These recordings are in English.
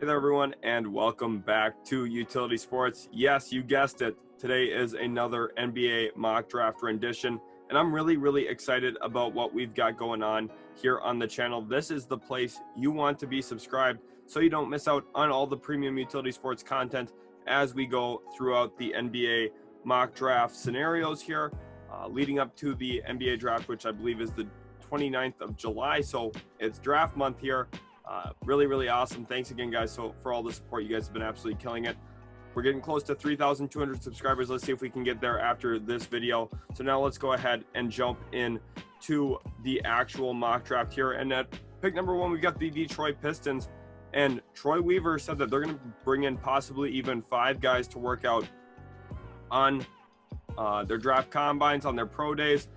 Hey there, everyone, and welcome back to Utility Sports. Yes, you guessed it. Today is another NBA mock draft rendition, and I'm really excited about what we've got going on here on the channel. This is the place you want to be subscribed so you don't miss out on all the premium Utility Sports content as we go throughout the NBA mock draft scenarios here, leading up to the NBA draft, which I believe is the 29th of July. So it's draft month here. Really awesome. Thanks again, guys, for all the support. You guys have been absolutely killing it. We're getting close to 3,200 subscribers. Let's see if we can get there after this video. So now let's go ahead and jump in to the actual mock draft here. And at pick number 1, we've got the Detroit Pistons. And Troy Weaver said that they're going to bring in possibly even 5 guys to work out on their draft combines, on their pro days,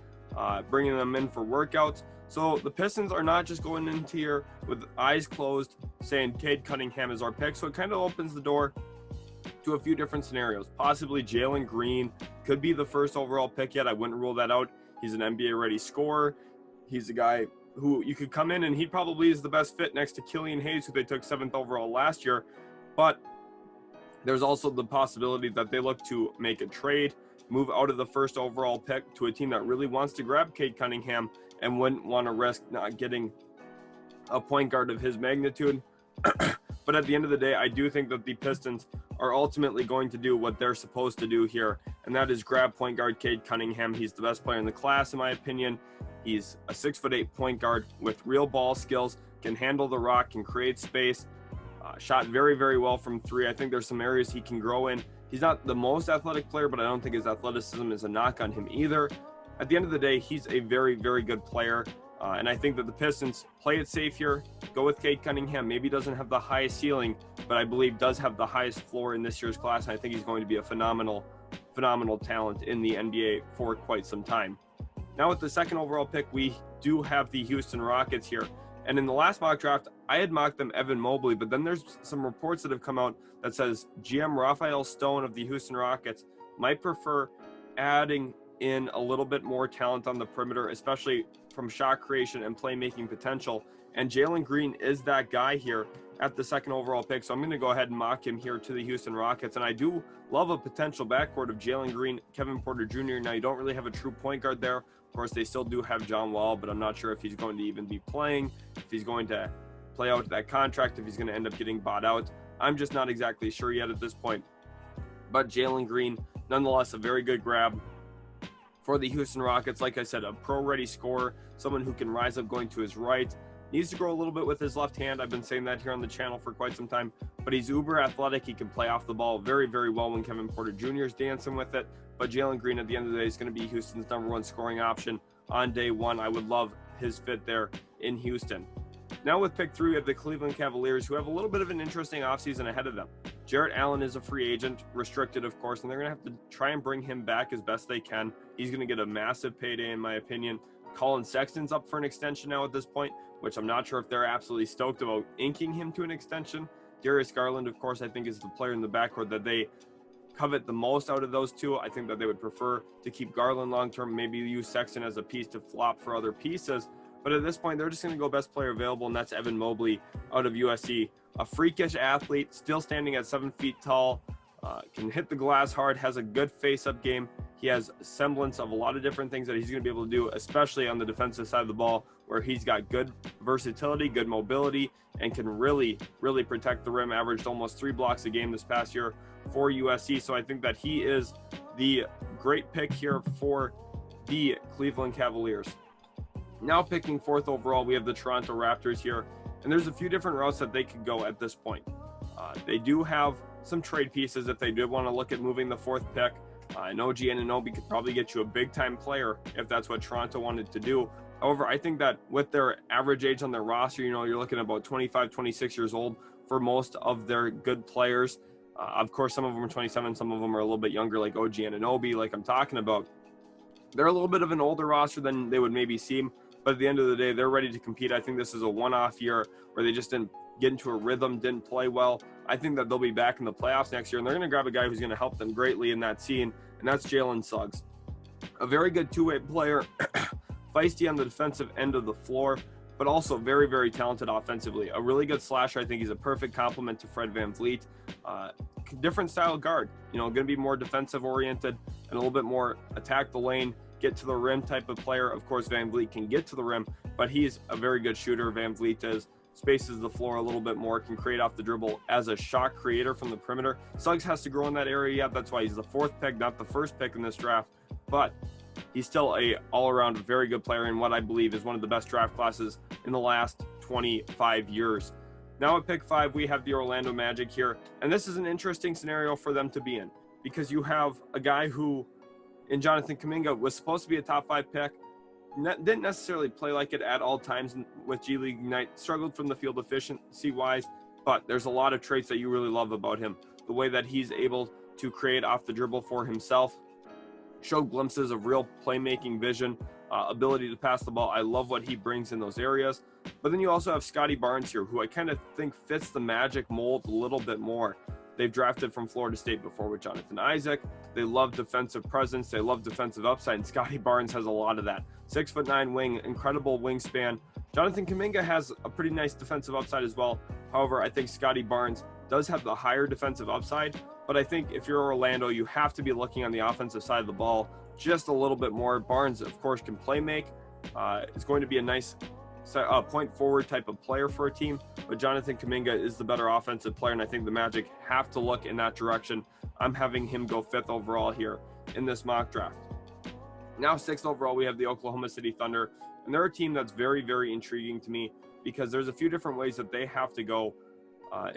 bringing them in for workouts. So the Pistons are not just going into here with eyes closed saying Cade Cunningham is our pick. So it kind of opens the door to a few different scenarios. Possibly Jalen Green could be the first overall pick yet. I wouldn't rule that out. He's an NBA ready scorer. He's a guy who you could come in and he probably is the best fit next to Killian Hayes, who they took 7th overall last year. But there's also the possibility that they look to make a trade, move out of the first overall pick to a team that really wants to grab Cade Cunningham and wouldn't want to risk not getting a point guard of his magnitude. But at the end of the day, I do think that the Pistons are ultimately going to do what they're supposed to do here, and that is grab point guard Cade Cunningham. He's the best player in the class, in my opinion. He's a 6'8" point guard with real ball skills, can handle the rock, can create space, shot very well from 3. I think there's some areas he can grow in. He's not the most athletic player, but I don't think his athleticism is a knock on him either. At the end of the day, he's a very good player. And I think that the Pistons play it safe here, go with Cade Cunningham. Maybe doesn't have the highest ceiling, but I believe does have the highest floor in this year's class. And I think he's going to be a phenomenal talent in the NBA for quite some time. Now with the 2nd overall pick, we do have the Houston Rockets here. And in the last mock draft, I had mocked them Evan Mobley, but then there's some reports that have come out that says GM Raphael Stone of the Houston Rockets might prefer adding in a little bit more talent on the perimeter, especially from shot creation and playmaking potential. And Jalen Green is that guy here at the 2nd overall pick. So I'm going to go ahead and mock him here to the Houston Rockets. And I do love a potential backcourt of Jalen Green, Kevin Porter Jr. Now, you don't really have a true point guard there. Of course, they still do have John Wall, but I'm not sure if he's going to even be playing, if he's going to play out that contract, if he's going to end up getting bought out. I'm just not exactly sure yet at this point. But Jalen Green, nonetheless, a very good grab for the Houston Rockets. Like I said, a pro-ready scorer, someone who can rise up going to his right. Needs to grow a little bit with his left hand. I've been saying that here on the channel for quite some time, but he's uber athletic. He can play off the ball very well when Kevin Porter Jr. is dancing with it. But Jalen Green, at the end of the day, is going to be Houston's #1 scoring option on day 1. I would love his fit there in Houston. Now with pick 3, we have the Cleveland Cavaliers, who have a little bit of an interesting offseason ahead of them. Jarrett Allen is a free agent, restricted, of course, and they're going to have to try and bring him back as best they can. He's going to get a massive payday, in my opinion. Colin Sexton's up for an extension now at this point, which I'm not sure if they're absolutely stoked about inking him to an extension. Darius Garland, of course, I think is the player in the backcourt that they covet the most out of those two. I think that they would prefer to keep Garland long-term, maybe use Sexton as a piece to flop for other pieces. But at this point, they're just going to go best player available, and that's Evan Mobley out of USC. A freakish athlete, still standing at 7 feet tall, can hit the glass hard, has a good face-up game. He has a semblance of a lot of different things that he's going to be able to do, especially on the defensive side of the ball, where he's got good versatility, good mobility, and can really protect the rim. Averaged almost 3 blocks a game this past year for USC. So I think that he is the great pick here for the Cleveland Cavaliers. Now picking 4th overall, we have the Toronto Raptors here, and there's a few different routes that they could go at this point. They do have some trade pieces if they did want to look at moving the 4th pick. And OG Anunoby could probably get you a big-time player if that's what Toronto wanted to do. However, I think that with their average age on their roster, you're looking at about 25, 26 years old for most of their good players. Of course, some of them are 27, some of them are a little bit younger, like OG Anunoby, like I'm talking about. They're a little bit of an older roster than they would maybe seem, but at the end of the day, they're ready to compete. I think this is a one-off year where they just didn't get into a rhythm, didn't play well. I think that they'll be back in the playoffs next year, and they're going to grab a guy who's going to help them greatly in that scene, and that's Jalen Suggs. A very good two-way player, feisty on the defensive end of the floor, but also very, very talented offensively. A really good slasher. I think he's a perfect complement to Fred VanVleet. Different style guard, going to be more defensive oriented and a little bit more attack the lane, get to the rim type of player. Of course, VanVleet can get to the rim, but he's a very good shooter. VanVleet is, spaces the floor a little bit more, can create off the dribble as a shot creator from the perimeter. Suggs has to grow in that area yet. That's why he's the 4th pick, not the 1st pick in this draft, but he's still a all-around very good player in what I believe is one of the best draft classes in the last 25 years. Now at pick 5, we have the Orlando Magic here, and this is an interesting scenario for them to be in because you have a guy who, in Jonathan Kuminga, was supposed to be a top 5 pick, didn't necessarily play like it at all times with G League Ignite, struggled from the field efficiency-wise, but there's a lot of traits that you really love about him. The way that he's able to create off the dribble for himself, show glimpses of real playmaking vision, ability to pass the ball. I love what he brings in those areas. But then you also have Scotty Barnes here, who I kind of think fits the Magic mold a little bit more. They've drafted from Florida State before with Jonathan Isaac. They love defensive presence. They love defensive upside, and Scotty Barnes has a lot of that. 6'9" wing, incredible wingspan. Jonathan Kuminga has a pretty nice defensive upside as well. However, I think Scotty Barnes does have the higher defensive upside, but I think if you're Orlando, you have to be looking on the offensive side of the ball just a little bit more. Barnes, of course, can play make. Is going to be a nice point forward type of player for a team, but Jonathan Kuminga is the better offensive player, and I think the Magic have to look in that direction. I'm having him go 5th overall here in this mock draft. Now 6th overall, we have the Oklahoma City Thunder, and they're a team that's very, very intriguing to me because there's a few different ways that they have to go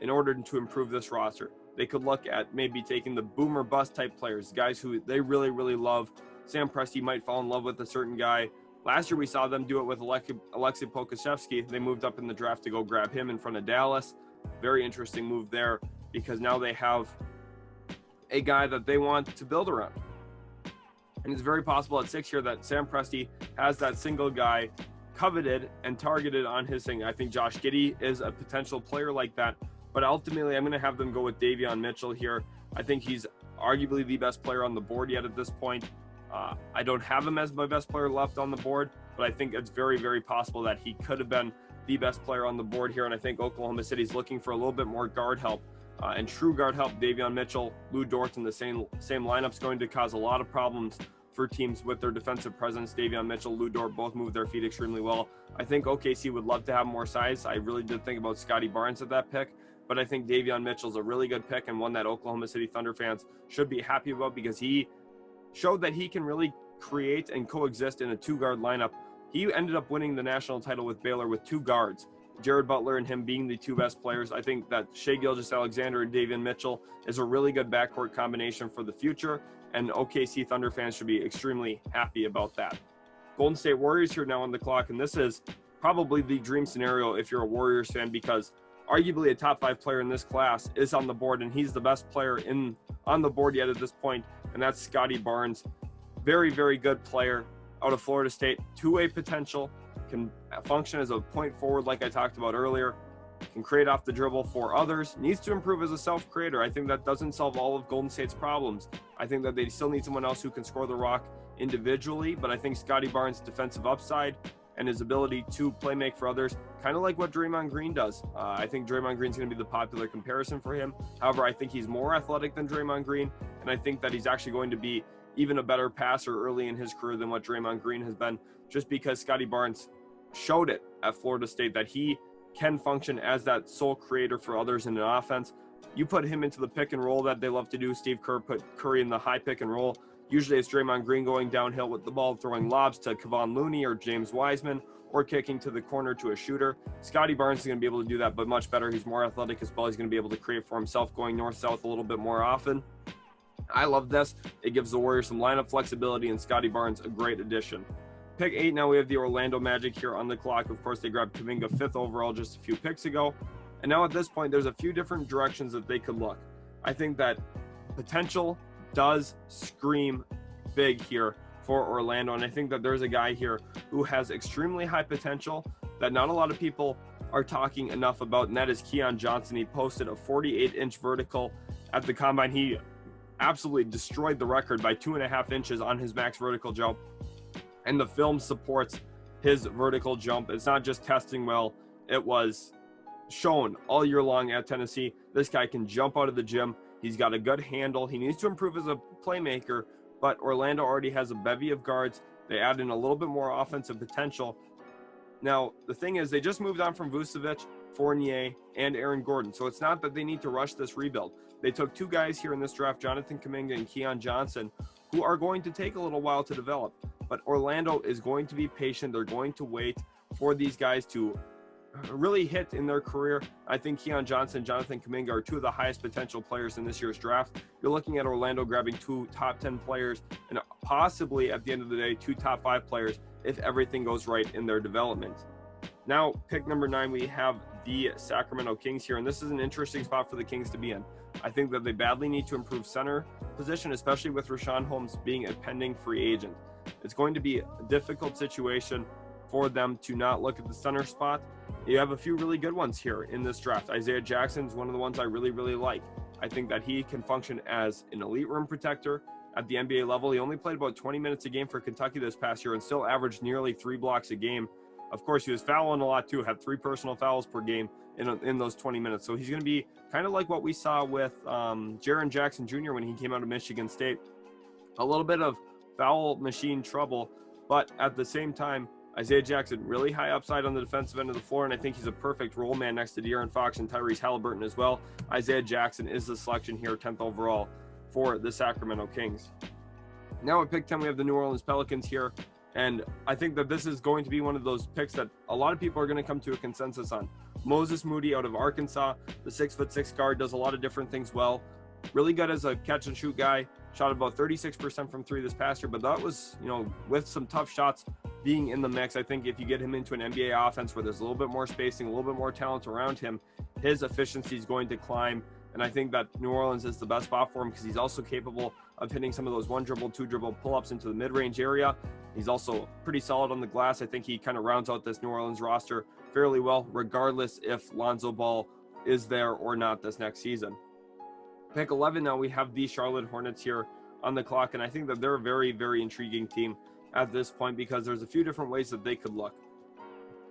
in order to improve this roster. They could look at maybe taking the boom or bust type players, guys who they really, really love. Sam Presti might fall in love with a certain guy. Last year, we saw them do it with Alexei Pokusevski. They moved up in the draft to go grab him in front of Dallas. Very interesting move there because now they have a guy that they want to build around. And it's very possible at 6 here that Sam Presti has that single guy coveted and targeted on his thing. I think Josh Giddey is a potential player like that. But ultimately, I'm going to have them go with Davion Mitchell here. I think he's arguably the best player on the board yet at this point. I don't have him as my best player left on the board, but I think it's very, very possible that he could have been the best player on the board here. And I think Oklahoma City's looking for a little bit more guard help and true guard help. Davion Mitchell, Lou Dort in the same lineup's going to cause a lot of problems for teams with their defensive presence. Davion Mitchell, Lou Dort both move their feet extremely well. I think OKC would love to have more size. I really did think about Scotty Barnes at that pick, but I think Davion Mitchell's a really good pick and one that Oklahoma City Thunder fans should be happy about because he showed that he can really create and coexist in a 2-guard lineup. He ended up winning the national title with Baylor with 2 guards, Jared Butler and him being the 2 best players. I think that Shai Gilgeous-Alexander and Davion Mitchell is a really good backcourt combination for the future, and OKC Thunder fans should be extremely happy about that. Golden State Warriors here now on the clock, and this is probably the dream scenario if you're a Warriors fan because arguably a top 5 player in this class is on the board, and he's the best player on the board yet at this point, and that's Scotty Barnes. Very, very good player out of Florida State. 2-way potential, can function as a point forward like I talked about earlier, can create off the dribble for others, needs to improve as a self-creator. I think that doesn't solve all of Golden State's problems. I think that they still need someone else who can score the rock individually, but I think Scotty Barnes' defensive upside and his ability to play make for others, kind of like what Draymond Green does. I think Draymond Green's going to be the popular comparison for him. However, I think he's more athletic than Draymond Green, and I think that he's actually going to be even a better passer early in his career than what Draymond Green has been, just because Scotty Barnes showed it at Florida State that he can function as that sole creator for others in an offense. You put him into the pick and roll that they love to do. Steve Kerr put Curry in the high pick and roll. Usually it's Draymond Green going downhill with the ball, throwing lobs to Kevon Looney or James Wiseman, or kicking to the corner to a shooter. Scotty Barnes is going to be able to do that, but much better. He's more athletic as well. He's going to be able to create for himself going north-south a little bit more often. I love this. It gives the Warriors some lineup flexibility, and Scotty Barnes a great addition. Pick 8, now we have the Orlando Magic here on the clock. Of course, they grabbed Kuminga 5th overall just a few picks ago. And now at this point, there's a few different directions that they could look. I think that potential does scream big here for Orlando. And I think that there's a guy here who has extremely high potential that not a lot of people are talking enough about, and that is Keon Johnson. He posted a 48-inch vertical at the combine. He absolutely destroyed the record by 2.5 inches on his max vertical jump. And the film supports his vertical jump. It's not just testing well, it was shown all year long at Tennessee. This guy can jump out of the gym. He's got a good handle. He needs to improve as a playmaker, but Orlando already has a bevy of guards. They add in a little bit more offensive potential. Now, the thing is, they just moved on from Vucevic, Fournier, and Aaron Gordon. So it's not that they need to rush this rebuild. They took two guys here in this draft, Jonathan Kuminga and Keon Johnson, who are going to take a little while to develop. But Orlando is going to be patient. They're going to wait for these guys to really hit in their career. I think Keon Johnson, Jonathan Kuminga are two of the highest potential players in this year's draft. You're looking at Orlando grabbing two top 10 players and possibly at the end of the day, two top 5 players if everything goes right in their development. Now, pick number 9, we have the Sacramento Kings here, and this is an interesting spot for the Kings to be in. I think that they badly need to improve center position, especially with Richaun Holmes being a pending free agent. It's going to be a difficult situation for them to not look at the center spot. You have a few really good ones here in this draft. Isaiah Jackson is one of the ones I really like. I think that he can function as an elite rim protector at the NBA level. He only played about 20 minutes a game for Kentucky this past year and still averaged nearly 3 blocks a game. Of course, he was fouling a lot too, had 3 personal fouls per game in those 20 minutes. So he's going to be kind of like what we saw with Jaren Jackson Jr. when he came out of Michigan State. A little bit of foul machine trouble, but at the same time, Isaiah Jackson, really high upside on the defensive end of the floor, and I think he's a perfect role man next to De'Aaron Fox and Tyrese Halliburton as well. Isaiah Jackson is the selection here, 10th overall for the Sacramento Kings. Now at pick 10, we have the New Orleans Pelicans here, and I think that this is going to be one of those picks that a lot of people are going to come to a consensus on. Moses Moody out of Arkansas, the 6'6" guard, does a lot of different things well. Really good as a catch-and-shoot guy. Shot about 36% from 3 this past year, but that was, with some tough shots being in the mix. I think if you get him into an NBA offense where there's a little bit more spacing, a little bit more talent around him, his efficiency is going to climb. And I think that New Orleans is the best spot for him because he's also capable of hitting some of those 1-dribble, 2-dribble pull-ups into the mid-range area. He's also pretty solid on the glass. I think he kind of rounds out this New Orleans roster fairly well, regardless if Lonzo Ball is there or not this next season. Pick 11 now, we have the Charlotte Hornets here on the clock, and I think that they're a very intriguing team at this point because there's a few different ways that they could look.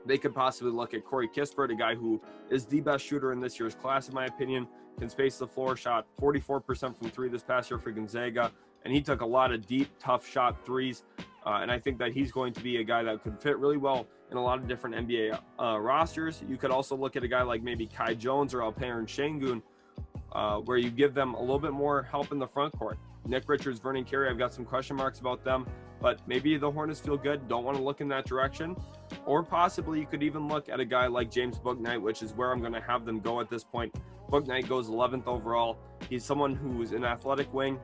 They could possibly look at Corey Kispert, a guy who is the best shooter in this year's class, in my opinion, can space the floor, shot 44% from 3 this past year for Gonzaga, and he took a lot of deep, tough shot threes, and I think that he's going to be a guy that could fit really well in a lot of different NBA rosters. You could also look at a guy like maybe Kai Jones or Alperen Şengün, where you give them a little bit more help in the front court. Nick Richards, Vernon Carey, I've got some question marks about them, but maybe the Hornets feel good, don't want to look in that direction. Or possibly you could even look at a guy like James Bouknight, which is where I'm going to have them go at this point. Bouknight goes 11th overall. He's someone who's an athletic wing,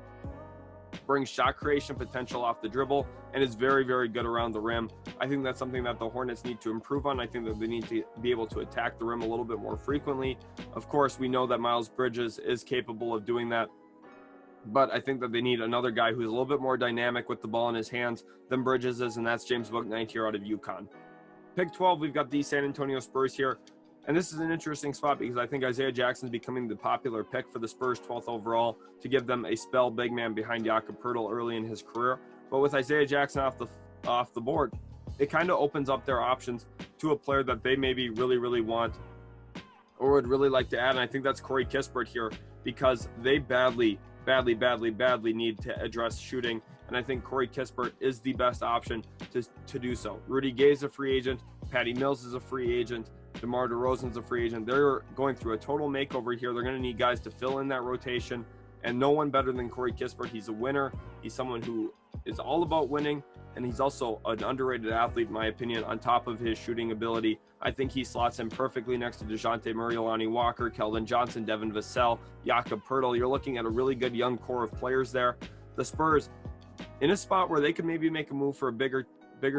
brings shot creation potential off the dribble, and is very good around the rim. I think that's something that the Hornets need to improve on. I think that they need to be able to attack the rim a little bit more frequently. Of course, we know that Miles Bridges is capable of doing that, but I think that they need another guy who's a little bit more dynamic with the ball in his hands than Bridges is, and that's James Bouknight here out of UConn. Pick 12, we've got the San Antonio Spurs here. And this is an interesting spot because I think Isaiah Jackson is becoming the popular pick for the Spurs, 12th overall, to give them a spell big man behind Jakob Poeltl early in his career. But with Isaiah Jackson off the board, it kind of opens up their options to a player that they maybe really want or would really like to add. And I think that's Corey Kispert here because they badly need to address shooting. And I think Corey Kispert is the best option to do so. Rudy Gay is a free agent. Patty Mills is a free agent. DeMar DeRozan's a free agent. They're going through a total makeover here. They're going to need guys to fill in that rotation, and no one better than Corey Kispert. He's a winner. He's someone who is all about winning, and he's also an underrated athlete, in my opinion, on top of his shooting ability. I think he slots in perfectly next to DeJounte Murray, Lonnie Walker, Keldon Johnson, Devin Vassell, Jakob Poeltl. You're looking at a really good young core of players there. The Spurs, in a spot where they could maybe make a move for a bigger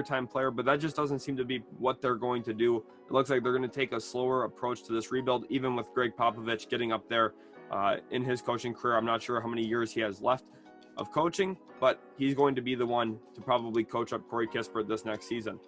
time player, but that just doesn't seem to be what they're going to do. It looks like they're going to take a slower approach to this rebuild, even with Greg Popovich getting up there in his coaching career. I'm not sure how many years he has left of coaching, but he's going to be the one to probably coach up Corey Kispert this next season.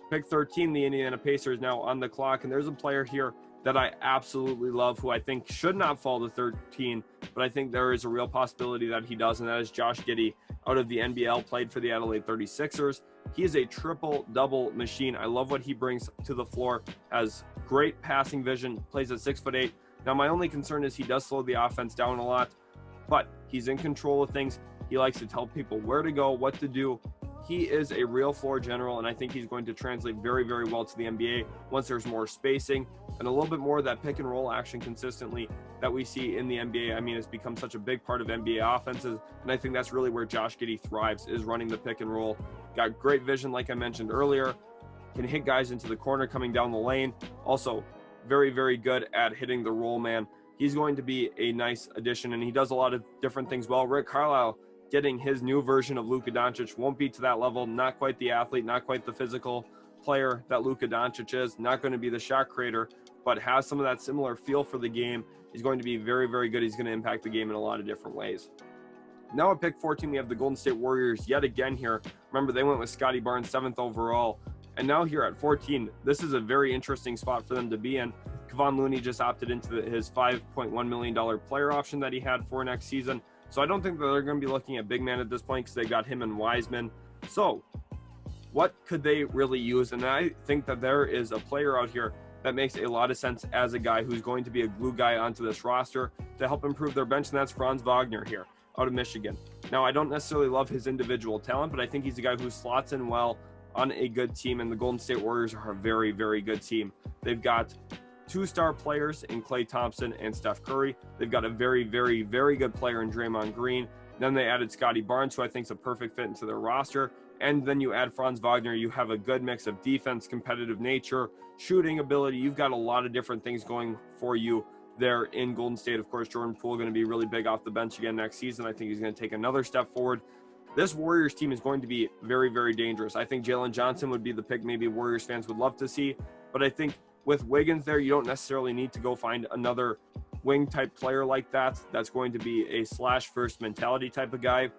Pick 13, the Indiana Pacers now on the clock, and there's a player here that I absolutely love, who I think should not fall to 13, but I think there is a real possibility that he does, and that is Josh Giddey out of the NBL, played for the Adelaide 36ers. He is a triple-double machine. I love what he brings to the floor, has great passing vision, plays at 6'8". Now, my only concern is he does slow the offense down a lot, but he's in control of things. He likes to tell people where to go, what to do. He is a real floor general, and I think he's going to translate very, very well to the NBA once there's more spacing and a little bit more of that pick and roll action consistently that we see in the NBA. I mean, it's become such a big part of NBA offenses, and I think that's really where Josh Giddey thrives, is running the pick and roll. Got great vision, like I mentioned earlier, can hit guys into the corner coming down the lane. Also, very, very good at hitting the roll man. He's going to be a nice addition, and he does a lot of different things well. Rick Carlisle, getting his new version of Luka Doncic, won't be to that level, not quite the athlete, not quite the physical player that Luka Doncic is, not going to be the shot creator, but has some of that similar feel for the game. He's going to be very, very good. He's going to impact the game in a lot of different ways. Now at pick 14, we have the Golden State Warriors yet again here. Remember, they went with Scottie Barnes, 7th overall. And now here at 14, this is a very interesting spot for them to be in. Kevon Looney just opted into his $5.1 million player option that he had for next season. So I don't think that they're going to be looking at big man at this point, because they got him and Wiseman. So what could they really use? And I think that there is a player out here that makes a lot of sense as a guy who's going to be a glue guy onto this roster to help improve their bench, and that's Franz Wagner here out of Michigan. Now, I don't necessarily love his individual talent, but I think he's a guy who slots in well on a good team, and the Golden State Warriors are a very, very good team. They've got 2-star players in Klay Thompson and Steph Curry. They've got a very, very, very good player in Draymond Green. Then they added Scottie Barnes, who I think is a perfect fit into their roster. And then you add Franz Wagner. You have a good mix of defense, competitive nature, shooting ability. You've got a lot of different things going for you there in Golden State. Of course, Jordan Poole going to be really big off the bench again next season. I think he's going to take another step forward. This Warriors team is going to be very, very dangerous. I think Jalen Johnson would be the pick maybe Warriors fans would love to see. But I think with Wiggins there, you don't necessarily need to go find another wing type player like that. That's going to be a slash first mentality type of guy,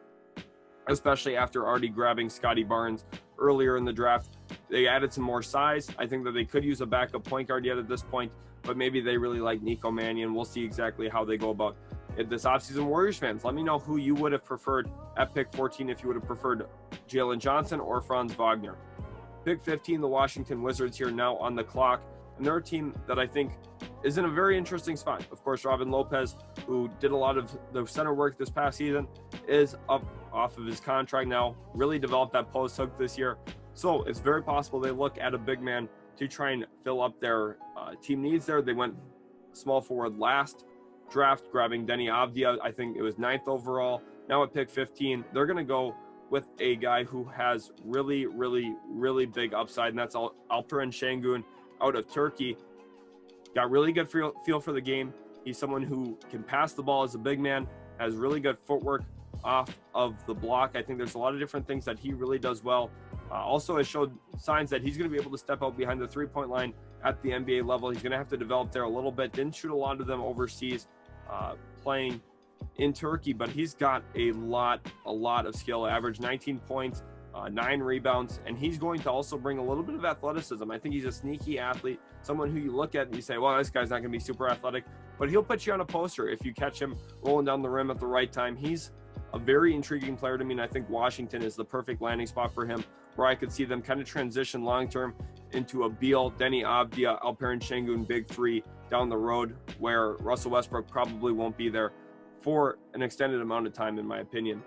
especially after already grabbing Scottie Barnes earlier in the draft. They added some more size. I think that they could use a backup point guard yet at this point, but maybe they really like Nico Mannion. We'll see exactly how they go about it this offseason. Warriors fans, let me know who you would have preferred at pick 14, if you would have preferred Jalen Johnson or Franz Wagner. Pick 15, the Washington Wizards here now on the clock. And they're a team that I think is in a very interesting spot. Of course, Robin Lopez, who did a lot of the center work this past season, is up off of his contract now, really developed that post hook this year. So it's very possible they look at a big man to try and fill up their team needs there. They went small forward last draft, grabbing Denny Avdia. I think it was 9th overall. Now at pick 15, they're going to go with a guy who has really, really, really big upside, and that's Alperen Şengün out of Turkey. Got really good feel for the game. He's someone who can pass the ball as a big man, has really good footwork off of the block. I think there's a lot of different things that he really does well. Also has showed signs that he's going to be able to step out behind the three-point line at the NBA level. He's going to have to develop there a little bit. Didn't shoot a lot of them overseas playing in Turkey, but he's got a lot of skill. Average 19 points, 9 rebounds, and he's going to also bring a little bit of athleticism. I think he's a sneaky athlete, someone who you look at and you say, well, this guy's not going to be super athletic, but he'll put you on a poster if you catch him rolling down the rim at the right time. He's a very intriguing player to me, and I think Washington is the perfect landing spot for him, where I could see them kind of transition long-term into a Beal, Denny Avdia, Alperen Şengün big three down the road, where Russell Westbrook probably won't be there for an extended amount of time, in my opinion.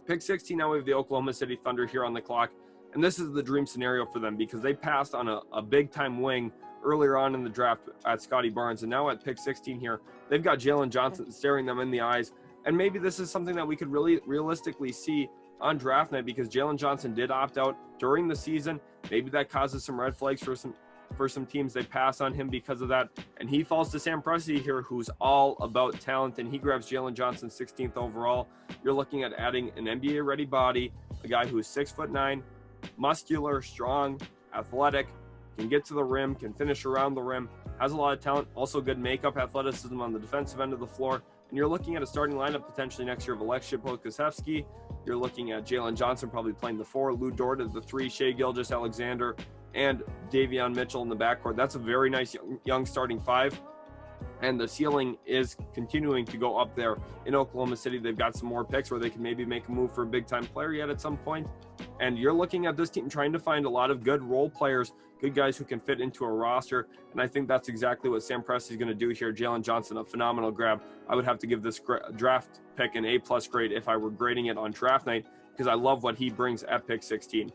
Pick 16, now we have the Oklahoma City Thunder here on the clock, and this is the dream scenario for them because they passed on a big-time wing earlier on in the draft at Scottie Barnes, and now at pick 16 here, they've got Jalen Johnson staring them in the eyes, and maybe this is something that we could really realistically see on draft night because Jalen Johnson did opt out during the season. Maybe that causes some red flags for some teams. They pass on him because of that, and he falls to Sam Presti here, who's all about talent, and he grabs Jalen Johnson 16th overall. You're looking at adding an NBA ready body, a guy who's 6'9", muscular, strong, athletic, can get to the rim, can finish around the rim, has a lot of talent, also good makeup, athleticism on the defensive end of the floor. And you're looking at a starting lineup potentially next year of Alexei Pokusevski. You're looking at Jalen Johnson probably playing the 4, Lou Dort at the 3, Shai Gilgeous-Alexander and Davion Mitchell in the backcourt. That's a very nice young starting five. And the ceiling is continuing to go up there in Oklahoma City. They've got some more picks where they can maybe make a move for a big-time player yet at some point. And you're looking at this team trying to find a lot of good role players, good guys who can fit into a roster. And I think that's exactly what Sam Presti's going to do here. Jalen Johnson, a phenomenal grab. I would have to give this draft pick an A+ grade if I were grading it on draft night, because I love what he brings at pick 16.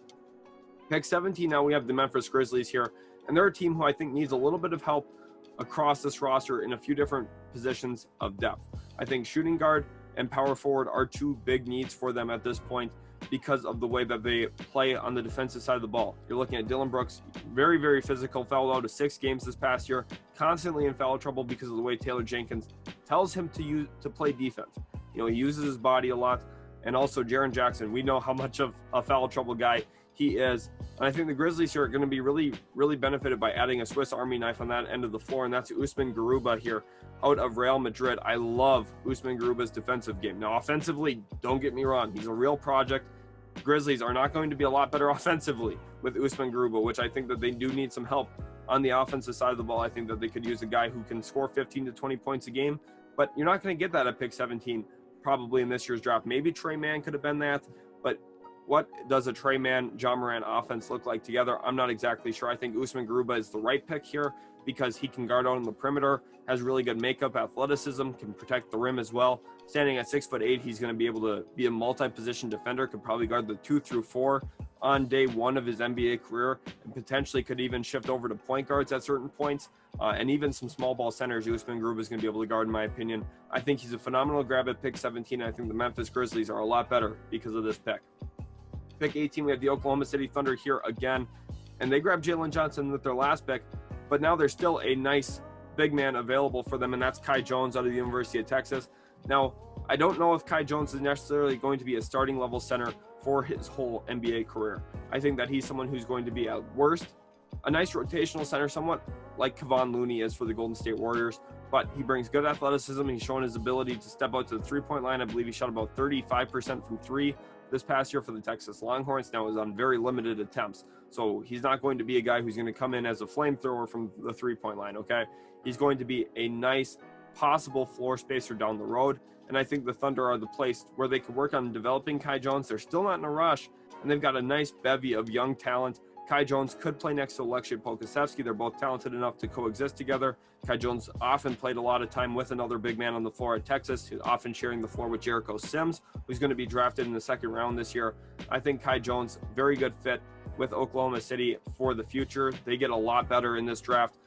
Pick 17, now we have the Memphis Grizzlies here. And they're a team who I think needs a little bit of help across this roster in a few different positions of depth. I think shooting guard and power forward are two big needs for them at this point because of the way that they play on the defensive side of the ball. You're looking at Dillon Brooks, very, very physical, fouled out of 6 games this past year, constantly in foul trouble because of the way Taylor Jenkins tells him to play defense. You know, he uses his body a lot. And also Jaren Jackson, we know how much of a foul trouble guy he is. And I think the Grizzlies here are going to be really, really benefited by adding a Swiss Army knife on that end of the floor, and that's Usman Garuba here out of Real Madrid. I love Usman Garuba's defensive game. Now, offensively, don't get me wrong, he's a real project. Grizzlies are not going to be a lot better offensively with Usman Garuba, which I think that they do need some help on the offensive side of the ball. I think that they could use a guy who can score 15 to 20 points a game, but you're not going to get that at pick 17 probably in this year's draft. Maybe Trey Mann could have been that, but what does a Trey Mann, John Morant offense look like together? I'm not exactly sure. I think Usman Garuba is the right pick here because he can guard out on the perimeter, has really good makeup, athleticism, can protect the rim as well. Standing at 6'8", he's going to be able to be a multi-position defender, could probably guard the 2 through 4 on day one of his NBA career, and potentially could even shift over to point guards at certain points, and even some small ball centers Usman Garuba is going to be able to guard, in my opinion. I think he's a phenomenal grab at pick 17. I think the Memphis Grizzlies are a lot better because of this pick. Pick 18, we have the Oklahoma City Thunder here again, and they grabbed Jalen Johnson with their last pick, but now there's still a nice big man available for them, and that's Kai Jones out of the University of Texas. Now, I don't know if Kai Jones is necessarily going to be a starting level center for his whole NBA career. I think that he's someone who's going to be, at worst, a nice rotational center, somewhat like Kevon Looney is for the Golden State Warriors, but he brings good athleticism. He's shown his ability to step out to the three-point line. I believe he shot about 35% from 3 this past year for the Texas Longhorns. Now is on very limited attempts. So he's not going to be a guy who's going to come in as a flamethrower from the three-point line, okay? He's going to be a nice possible floor spacer down the road. And I think the Thunder are the place where they could work on developing Kai Jones. They're still not in a rush, and they've got a nice bevy of young talent. Kai Jones could play next to Aleksej Pokusevski. They're both talented enough to coexist together. Kai Jones often played a lot of time with another big man on the floor at Texas, who's often sharing the floor with Jericho Sims, who's going to be drafted in the second round this year. I think Kai Jones, very good fit with Oklahoma City for the future. They get a lot better in this draft.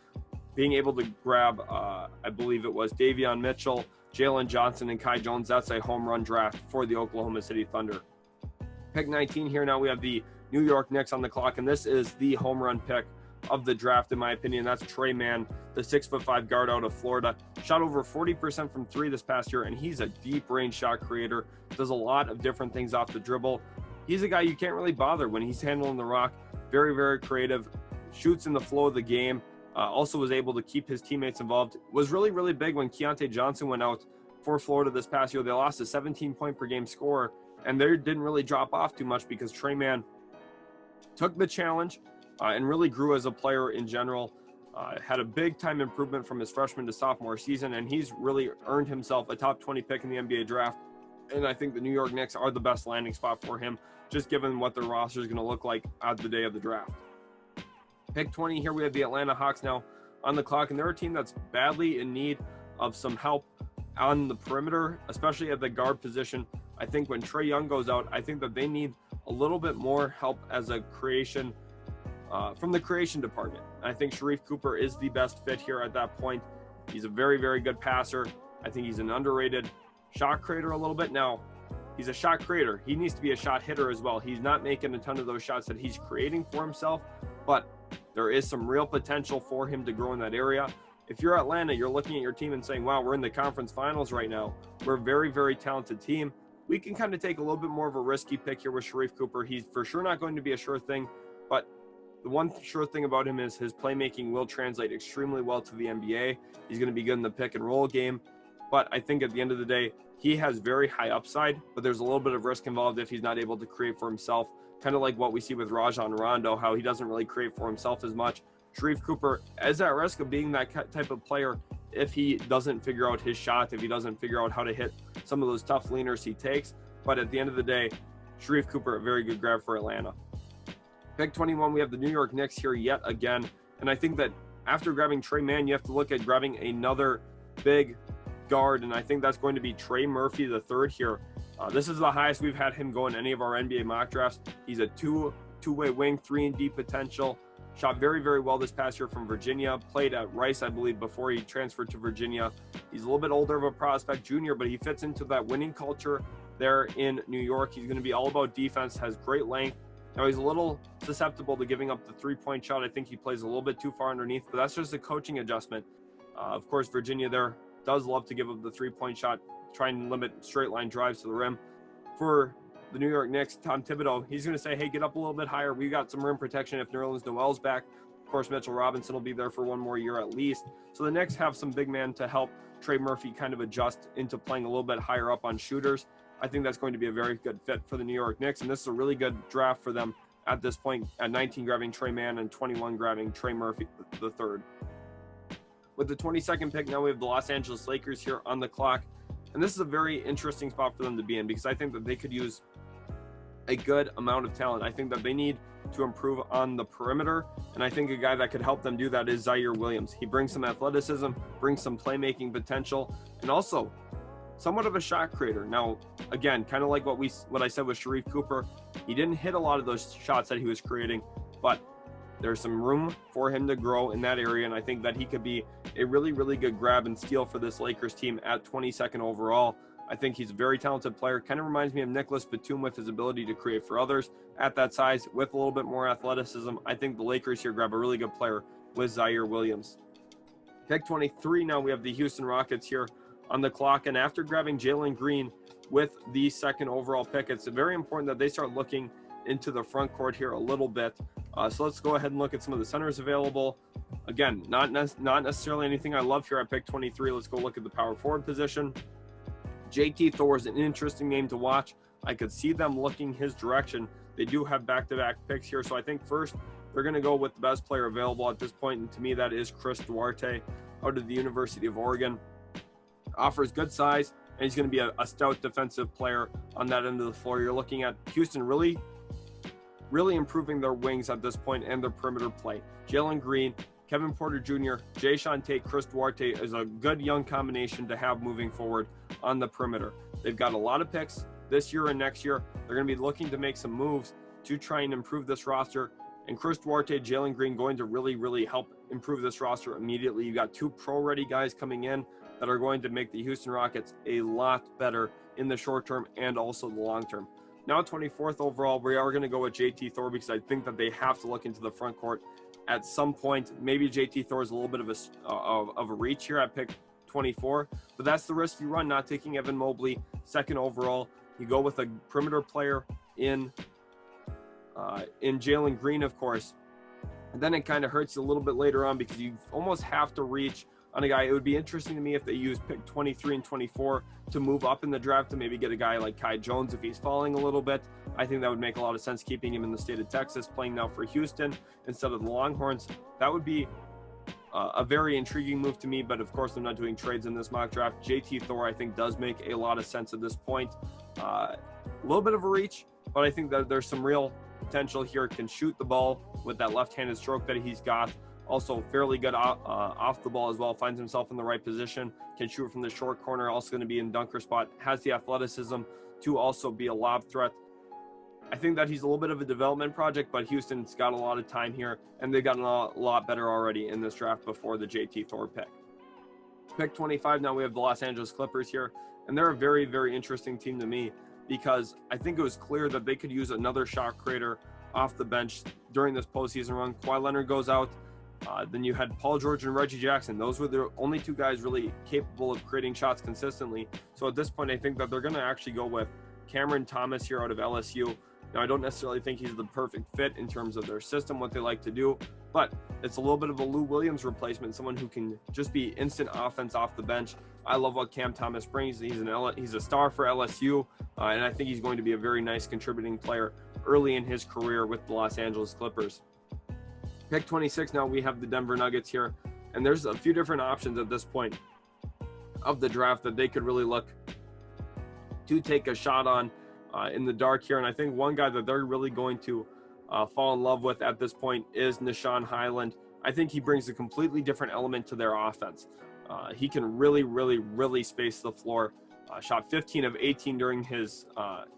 Being able to grab, I believe it was Davion Mitchell, Jalen Johnson, and Kai Jones, that's a home run draft for the Oklahoma City Thunder. Pick 19 here now, we have the New York Knicks on the clock, and this is the home run pick of the draft, in my opinion. That's Trey Mann, the 6'5" guard out of Florida. Shot over 40% from 3 this past year, and he's a deep range shot creator. Does a lot of different things off the dribble. He's a guy you can't really bother when he's handling the rock. Very, very creative. Shoots in the flow of the game. Also was able to keep his teammates involved. Was really, really big when Keontae Johnson went out for Florida this past year. They lost a 17-point-per-game scorer, and they didn't really drop off too much because Trey Mann took the challenge and really grew as a player in general. Had a big-time improvement from his freshman to sophomore season, and he's really earned himself a top 20 pick in the NBA draft. And I think the New York Knicks are the best landing spot for him, just given what their roster is going to look like at the day of the draft. Pick 20, here we have the Atlanta Hawks now on the clock, and they're a team that's badly in need of some help on the perimeter, especially at the guard position. I think when Trae Young goes out, I think that they need a little bit more help as a creation from the creation department. I think Sharife Cooper is the best fit here at that point. He's a very, very good passer. I think he's an underrated shot creator a little bit. Now, he's a shot creator. He needs to be a shot hitter as well. He's not making a ton of those shots that he's creating for himself, but there is some real potential for him to grow in that area. If you're Atlanta, you're looking at your team and saying, wow, we're in the conference finals right now. We're a very, very talented team. We can kind of take a little bit more of a risky pick here with Sharife Cooper. He's for sure not going to be a sure thing, but the one sure thing about him is his playmaking will translate extremely well to the NBA. He's going to be good in the pick and roll game. But I think at the end of the day, he has very high upside, but there's a little bit of risk involved if he's not able to create for himself. Kind of like what we see with Rajon Rondo, how he doesn't really create for himself as much. Sharife Cooper is at risk of being that type of player if he doesn't figure out his shot, if he doesn't figure out how to hit some of those tough leaners he takes. But at the end of the day, Sharife Cooper, a very good grab for Atlanta. Pick 21, we have the New York Knicks here yet again. And I think that after grabbing Trey Mann, you have to look at grabbing another big guard, and I think that's going to be Trey Murphy III here. This is the highest we've had him go in any of our NBA mock drafts. He's a two-way wing, 3-and-D potential. Shot very, very well this past year from Virginia. Played at Rice, I believe, before he transferred to Virginia. He's a little bit older of a prospect, junior, but he fits into that winning culture there in New York. He's going to be all about defense, has great length. Now, he's a little susceptible to giving up the three-point shot. I think he plays a little bit too far underneath, but that's just a coaching adjustment. Of course, Virginia there does love to give up the three-point shot, try and limit straight-line drives to the rim. For the New York Knicks, Tom Thibodeau, he's going to say, hey, get up a little bit higher. We got some rim protection if Nerlens Noel's back. Of course, Mitchell Robinson will be there for one more year at least. So the Knicks have some big men to help Trey Murphy kind of adjust into playing a little bit higher up on shooters. I think that's going to be a very good fit for the New York Knicks, and this is a really good draft for them at this point, at 19 grabbing Trey Mann and 21 grabbing Trey Murphy III. With the 22nd pick, now we have the Los Angeles Lakers here on the clock, and this is a very interesting spot for them to be in because I think that they could use a good amount of talent. I think that they need to improve on the perimeter, and I think a guy that could help them do that is Zaire Williams. He brings some athleticism, brings some playmaking potential, and also somewhat of a shot creator. Now, again, kind of like what I said with Sharife Cooper, he didn't hit a lot of those shots that he was creating, but there's some room for him to grow in that area, and I think that he could be a really, really good grab and steal for this Lakers team at 22nd overall. I think he's a very talented player. Kind of reminds me of Nicholas Batum with his ability to create for others at that size with a little bit more athleticism. I think the Lakers here grab a really good player with Zaire Williams. Pick 23, now we have the Houston Rockets here on the clock, and after grabbing Jalen Green with the second overall pick, it's very important that they start looking into the front court here a little bit. So let's go ahead and look at some of the centers available. Again, not necessarily anything I love here at pick 23. Let's go look at the power forward position. JT Thor is an interesting name to watch. I could see them looking his direction. They do have back-to-back picks here, so I think first they're going to go with the best player available at this point, and to me that is Chris Duarte out of the University of Oregon. Offers good size, and he's going to be a stout defensive player on that end of the floor. You're looking at Houston really improving their wings at this point and their perimeter play. Jalen Green, Kevin Porter Jr., Jae'Sean Tate, Chris Duarte is a good young combination to have moving forward on the perimeter. They've got a lot of picks this year and next year. They're going to be looking to make some moves to try and improve this roster. And Chris Duarte, Jalen Green going to really, really help improve this roster immediately. You got two pro-ready guys coming in that are going to make the Houston Rockets a lot better in the short term and also the long term. Now 24th overall, we are going to go with JT Thor because I think that they have to look into the front court at some point. Maybe JT Thor is a little bit of a reach here at pick 24, but that's the risk you run not taking Evan Mobley second overall. You go with a perimeter player in Jalen Green, of course, and then it kind of hurts you a little bit later on because you almost have to reach on a guy. It would be interesting to me if they use pick 23 and 24 to move up in the draft to maybe get a guy like Kai Jones if he's falling a little bit. I think that would make a lot of sense, keeping him in the state of Texas, playing now for Houston instead of the Longhorns. That would be a very intriguing move to me, but of course I'm not doing trades in this mock draft. JT Thor I think does make a lot of sense at this point. A little bit of a reach, but I think that there's some real potential here. Can shoot the ball with that left-handed stroke that he's got. Also fairly good off the ball as well. Finds himself in the right position. Can shoot from the short corner. Also going to be in dunker spot. Has the athleticism to also be a lob threat. I think that he's a little bit of a development project, but Houston's got a lot of time here, and they've gotten a lot better already in this draft before the JT Thor pick. Pick 25, now we have the Los Angeles Clippers here, and they're a very, very interesting team to me because I think it was clear that they could use another shot creator off the bench during this postseason run. Kawhi Leonard goes out. Then you had Paul George and Reggie Jackson. Those were the only two guys really capable of creating shots consistently. So at this point, I think that they're going to actually go with Cameron Thomas here out of LSU. Now, I don't necessarily think he's the perfect fit in terms of their system, what they like to do, but it's a little bit of a Lou Williams replacement, someone who can just be instant offense off the bench. I love what Cam Thomas brings. He's a star for LSU, and I think he's going to be a very nice contributing player early in his career with the Los Angeles Clippers. Pick 26, now we have the Denver Nuggets here, and there's a few different options at this point of the draft that they could really look to take a shot on in the dark here. And I think one guy that they're really going to fall in love with at this point is Nishan Highland. I think he brings a completely different element to their offense. He can really space the floor. Shot 15 of 18 during his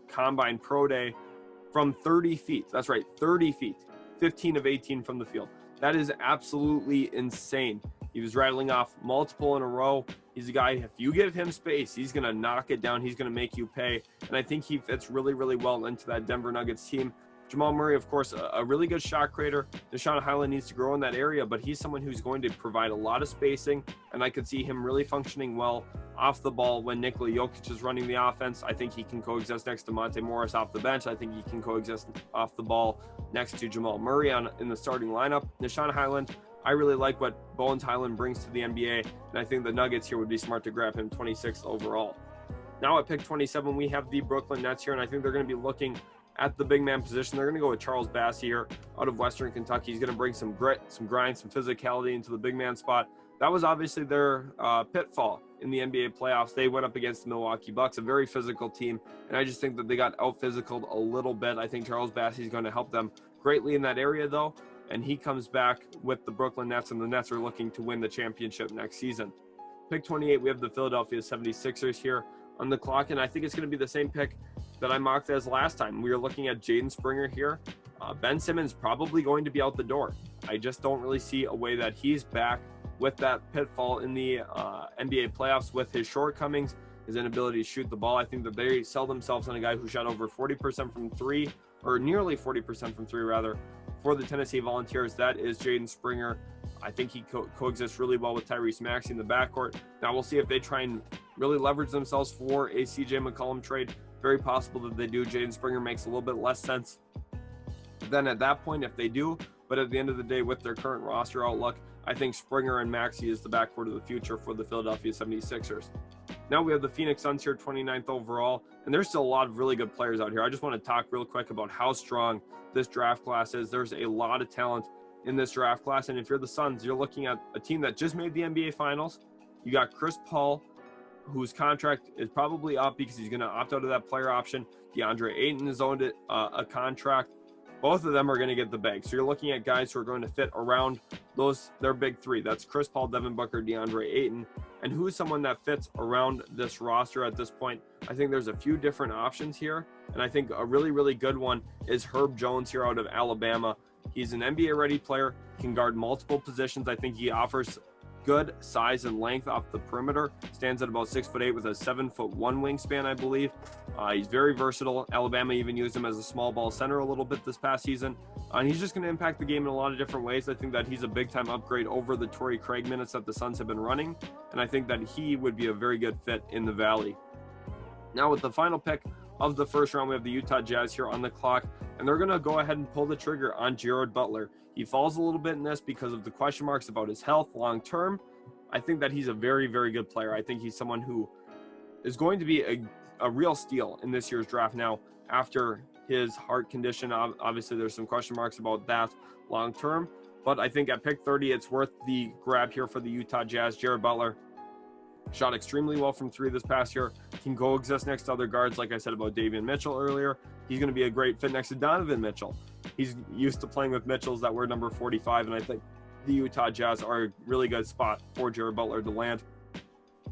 combine pro day from 30 feet. That's right, 30 feet. 15 of 18 from the field. That is absolutely insane. He was rattling off multiple in a row. He's a guy, if you give him space, he's going to knock it down. He's going to make you pay. And I think he fits really well into that Denver Nuggets team. Jamal Murray, of course, a really good shot creator. Deshaun Highland needs to grow in that area, but he's someone who's going to provide a lot of spacing, and I could see him really functioning well off the ball when Nikola Jokic is running the offense. I think he can coexist next to Monte Morris off the bench. I think he can coexist off the ball next to Jamal Murray in the starting lineup. Deshaun Highland, I really like what Bones Highland brings to the NBA, and I think the Nuggets here would be smart to grab him 26th overall. Now at pick 27, we have the Brooklyn Nets here, and I think they're going to be looking at the big man position. They're going to go with Charles Bassey here out of Western Kentucky. He's going to bring some grit, some grind, some physicality into the big man spot. That was obviously their pitfall in the NBA playoffs. They went up against the Milwaukee Bucks, a very physical team, and I just think that they got out-physicaled a little bit. I think Charles Bassey is going to help them greatly in that area, though, and he comes back with the Brooklyn Nets, and the Nets are looking to win the championship next season. Pick 28, we have the Philadelphia 76ers here on the clock, and I think it's going to be the same pick that I mocked as last time. We are looking at Jaden Springer here. Ben Simmons probably going to be out the door. I just don't really see a way that he's back with that pitfall in the NBA playoffs with his shortcomings, his inability to shoot the ball. I think that they sell themselves on a guy who shot over 40% from three, or nearly 40% from three rather, for the Tennessee Volunteers. That is Jaden Springer. I think he coexists really well with Tyrese Maxey in the backcourt. Now we'll see if they try and really leverage themselves for a CJ McCollum trade. Very possible that they do. Jaden Springer makes a little bit less sense than at that point if they do. But at the end of the day, with their current roster outlook, I think Springer and Maxey is the backcourt of the future for the Philadelphia 76ers. Now we have the Phoenix Suns here, 29th overall, and there's still a lot of really good players out here. I just want to talk real quick about how strong this draft class is. There's a lot of talent in this draft class, and if you're the Suns, you're looking at a team that just made the NBA Finals. You got Chris Paul, whose contract is probably up because he's going to opt out of that player option. DeAndre Ayton has owned a contract. Both of them are going to get the bag. So you're looking at guys who are going to fit around their big three. That's Chris Paul, Devin Booker, DeAndre Ayton. And who's someone that fits around this roster at this point? I think there's a few different options here. And I think a really good one is Herb Jones here out of Alabama. He's an NBA-ready player, can guard multiple positions. I think he offers good size and length off the perimeter. Stands at about 6'8" with a 7'1" wingspan, I believe. He's very versatile. Alabama even used him as a small ball center a little bit this past season. And he's just going to impact the game in a lot of different ways. I think that he's a big-time upgrade over the Torrey Craig minutes that the Suns have been running. And I think that he would be a very good fit in the Valley. Now with the final pick of the first round, we have the Utah Jazz here on the clock. And they're going to go ahead and pull the trigger on Jared Butler. He falls a little bit in this because of the question marks about his health long-term. I think that he's a very good player. I think he's someone who is going to be a real steal in this year's draft. Now, after his heart condition, obviously there's some question marks about that long-term. But I think at pick 30, it's worth the grab here for the Utah Jazz. Jared Butler shot extremely well from three this past year. Can coexist next to other guards, like I said about Davion Mitchell earlier. He's going to be a great fit next to Donovan Mitchell. He's used to playing with Mitchells that were number 45, and I think the Utah Jazz are a really good spot for Jared Butler to land.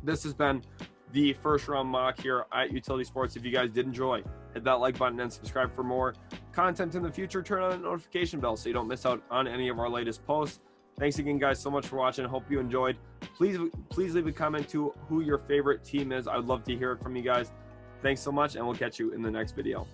This has been the first round mock here at Utility Sports. If you guys did enjoy, hit that like button and subscribe for more content in the future. Turn on the notification bell so you don't miss out on any of our latest posts. Thanks again, guys, so much for watching. Hope you enjoyed. Please leave a comment to who your favorite team is. I would love to hear it from you guys. Thanks so much, and we'll catch you in the next video.